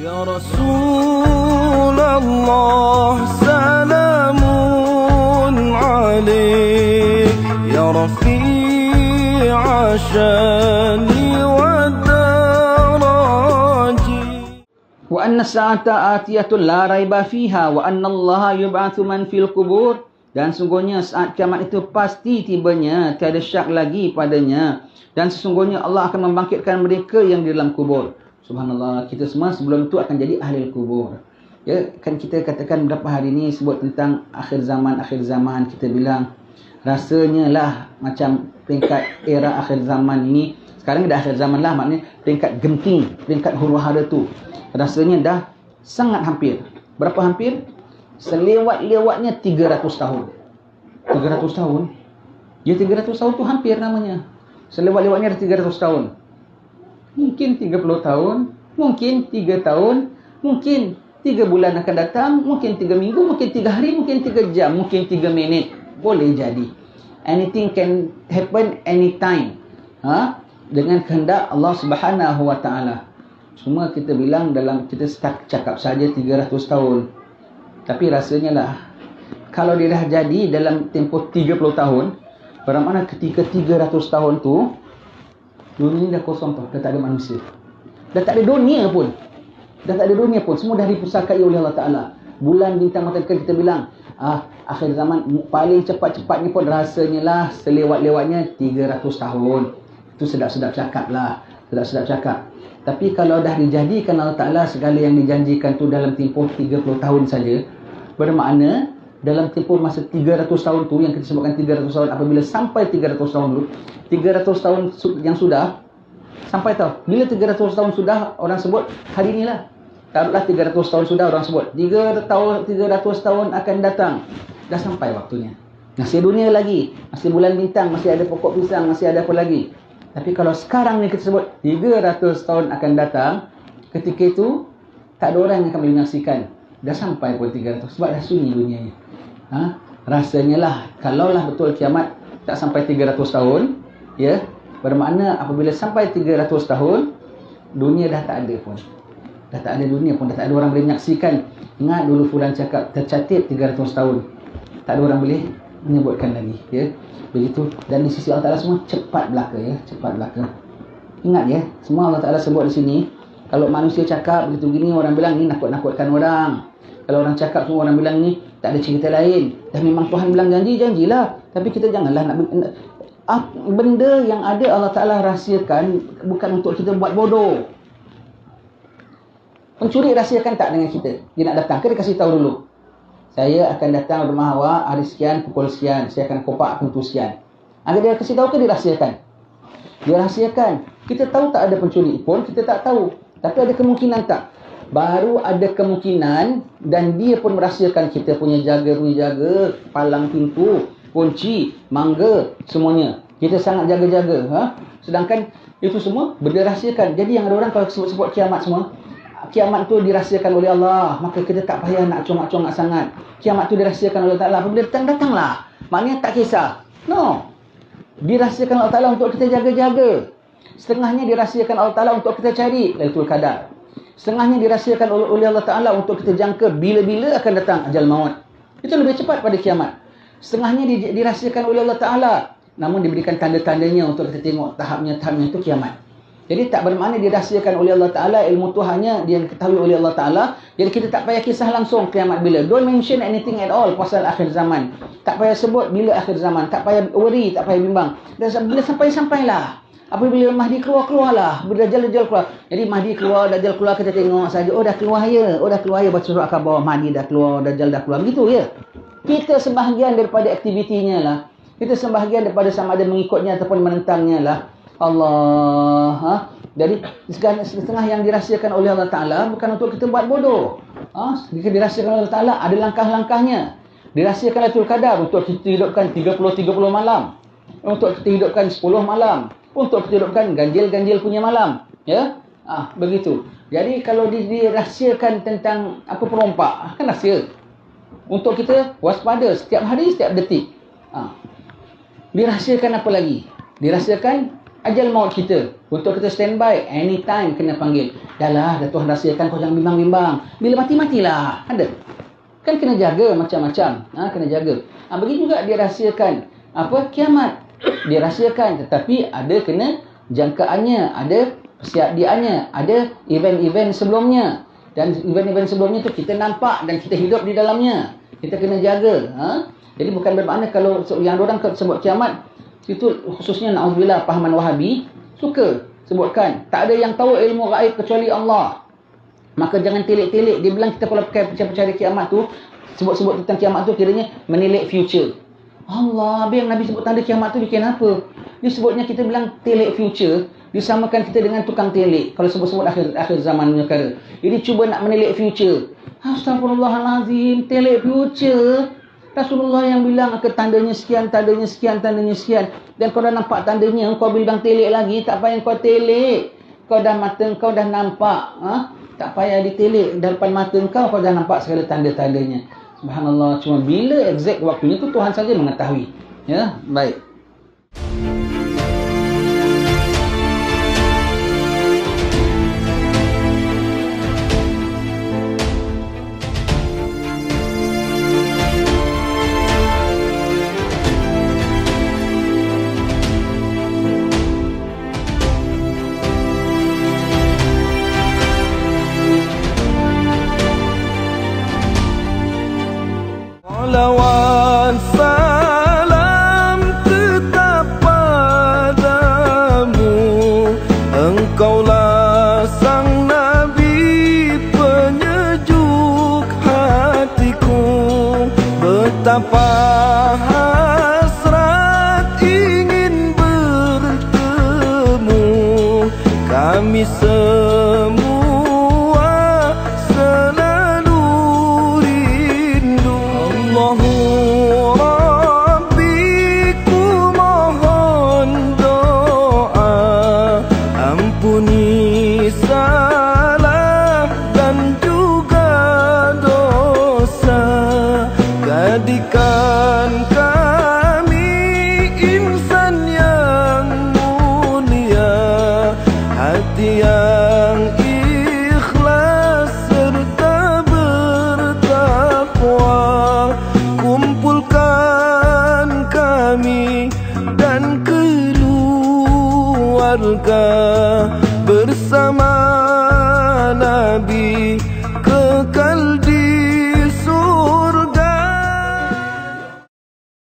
Ya Rasulullah salamun alaik ya Rafi'a syani wa daraji. Wa anna sa'ata atiyatun la raiba fiha wa anna Allah yub'atsu man fil qubur. Dan sungguhnya saat kiamat itu pasti tibanya, tiada syak lagi padanya. Dan sesungguhnya Allah akan membangkitkan mereka yang di dalam kubur. Subhanallah, kita semua sebelum itu akan jadi ahli kubur. Ya, kan kita katakan beberapa hari ini sebut tentang akhir zaman, kita bilang rasanya lah macam peringkat era akhir zaman ini. Sekarang dah akhir zaman lah, maknanya peringkat genting, peringkat huru-hara tu. Rasanya dah sangat hampir. Berapa hampir? Selewat-lewatnya 300 tahun. 300 tahun? Ya 300 tahun tu hampir namanya. Selewat-lewatnya dah 300 tahun. Mungkin 30 tahun, mungkin 3 tahun, mungkin 3 bulan akan datang, mungkin 3 minggu, mungkin 3 hari, mungkin 3 jam, mungkin 3 minit. Boleh jadi. Anything can happen anytime. Dengan kehendak Allah Subhanahu Wa Taala. Cuma kita bilang dalam kita cakap saja 300 tahun. Tapi rasanya lah kalau dia dah jadi dalam tempoh 30 tahun, bermakna ketika 300 tahun tu dunia ni dah kosong tau, dah tak ada manusia. Dah tak ada dunia pun. Semua dah dipusakai oleh Allah Ta'ala. Bulan, bintang, matahari, kita bilang akhir zaman paling cepat-cepatnya pun rasanya lah selewat-lewatnya 300 tahun. Itu sedap-sedap cakap lah. Sedap-sedap cakap. Tapi kalau dah dijadikan Allah Ta'ala segala yang dijanjikan tu dalam tempoh 30 tahun saja, bermakna dalam tempoh masa 300 tahun tu, yang kita sebutkan 300 tahun, apabila sampai 300 tahun dulu, 300 tahun yang sudah sampai tahu. Bila 300 tahun sudah, orang sebut hari inilah. Taruhlah 300 tahun sudah, orang sebut 300 tahun akan datang. Dah sampai waktunya. Masih dunia lagi, masih bulan bintang, masih ada pokok pisang, masih ada apa lagi. Tapi kalau sekarang ni kita sebut 300 tahun akan datang, ketika itu tak ada orang yang akan boleh menyaksikan. Dah sampai pun 300, sebab dah sunyi dunianya. Rasanya lah, kalaulah betul kiamat tak sampai 300 tahun, ya, bermakna apabila sampai 300 tahun, dunia dah tak ada pun. Dah tak ada dunia pun, dah tak ada orang boleh menyaksikan. Ingat dulu fulan cakap, tercatat 300 tahun. Tak ada orang boleh menyebutkan lagi, ya. Begitu. Dan di sisi Allah Ta'ala semua cepat belaka, ya. Cepat belaka. Ingat, ya. Semua Allah Ta'ala sebut di sini. Kalau manusia cakap begitu gini, orang bilang ni nakut-nakutkan orang. Kalau orang cakap semua orang bilang ni tak ada cerita lain. Dah memang Tuhan bilang janjilah. Tapi kita janganlah nak benda yang ada Allah Ta'ala rahsiakan bukan untuk kita buat bodoh. Pencuri rahsiakan tak dengan kita. Dia nak datang, dia kasih tahu dulu. Saya akan datang rumah awak hari sekian, pukul sekian. Saya akan kopak pintu sekian. Agar dia kasih tahu ke dia rahsiakan? Dia rahsiakan. Kita tahu tak ada pencuri pun, kita tak tahu. Tapi ada kemungkinan tak? Baru ada kemungkinan dan dia pun merahsiakan kita punya jaga, palang pintu, kunci, mangga, semuanya. Kita sangat jaga-jaga. Sedangkan itu semua benda rahsiakan. Jadi yang ada orang kalau sebut kiamat semua, kiamat tu dirahsiakan oleh Allah, maka kita tak payah nak congak-congak sangat. Kiamat tu dirahsiakan oleh Allah Ta'ala. Apabila datanglah. Maknanya tak kisah. No. Dirahsiakan Allah Ta'ala untuk kita jaga-jaga. Setengahnya dirahsiakan Allah Ta'ala untuk kita cari Lailatul Qadar. Setengahnya dirahsiakan oleh Allah Ta'ala untuk kita jangka bila-bila akan datang ajal maut. Itu lebih cepat pada kiamat. Setengahnya dirahsiakan oleh Allah Ta'ala, namun diberikan tanda-tandanya untuk kita tengok tahapnya itu kiamat. Jadi tak bermakna dirahsiakan oleh Allah Ta'ala, ilmu tu hanya dia ketahui oleh Allah Ta'ala. Jadi kita tak payah kisah langsung kiamat bila. Don't mention anything at all pasal akhir zaman. Tak payah sebut bila akhir zaman. Tak payah worry, tak payah bimbang. Dan bila sampailah. Apabila Mahdi keluarlah. Bila Dajjal keluar. Jadi Mahdi keluar, Dajjal keluar, kita tengok saja. Oh dah keluar ya. Baca surat khabar. Mahdi dah keluar, Dajjal dah keluar. Begitu ya. Kita sebahagian daripada aktivitinya lah. Kita sebahagian daripada sama ada mengikutnya ataupun menentangnya lah. Allah. Jadi setengah yang dirahsiakan oleh Allah Ta'ala bukan untuk kita buat bodoh. Jika dirahsiakan oleh Allah Ta'ala ada langkah-langkahnya. Dirahsiakan Lailatul Qadar untuk kita hidupkan 30 malam. Untuk kita hidupkan 10 malam. Untuk kita hidupkan ganjil punya malam. Ya. Begitu. Jadi kalau dirahsiakan tentang apa perompak, kan rahsia. Untuk kita waspada setiap hari, setiap detik. Dirahsiakan apa lagi? Dirahsiakan ajal maut kita. Untuk kita standby, anytime kena panggil. Dah Tuhan rahsiakan, kau jangan bimbang-bimbang. Bila mati, matilah. Ada. Kan kena jaga macam-macam. Kena jaga. Begitu juga dia rahsiakan. Kiamat. Dia rahsiakan. Tetapi ada kena jangkaannya. Ada persediaannya. Ada event-event sebelumnya. Dan event-event sebelumnya tu kita nampak dan kita hidup di dalamnya. Kita kena jaga. Jadi bukan bermakna kalau yang orang sebut kiamat, itu khususnya na'udzubillah pahaman Wahabi, suka sebutkan. Tak ada yang tahu ilmu gaib kecuali Allah. Maka jangan telik-telik. Dia bilang kita kalau percaya kiamat tu, sebut-sebut tentang kiamat tu, kiranya menilik future. Allah, biar Nabi sebut tanda kiamat tu, dia kira apa? Dia sebutnya kita bilang telik future, disamakan kita dengan tukang telik. Kalau sebut-sebut akhir zaman perkara. Jadi cuba nak menilik future. Astagfirullahalazim, telik future. Rasulullah yang bilang tandanya sekian, tandanya sekian, tandanya sekian. Dan kau dah nampak tandanya, kau bilang telik lagi, tak payah kau telik. Kau dah mata kau dah nampak. Tak payah ditelik. Depan mata kau dah nampak segala tanda-tandanya. Subhanallah. Cuma bila exact waktunya tu Tuhan saja mengetahui. Ya, baik. Salawat salam tetap padamu, Engkaulah sang Nabi penyejuk hatiku. Betapa hasrat ingin bertemu kami semua. Ampuni salah dan juga dosa, jadikan kami insan yang mulia, hati yang ikhlas serta bertakwa. Kumpulkan kami dan keluarga bersama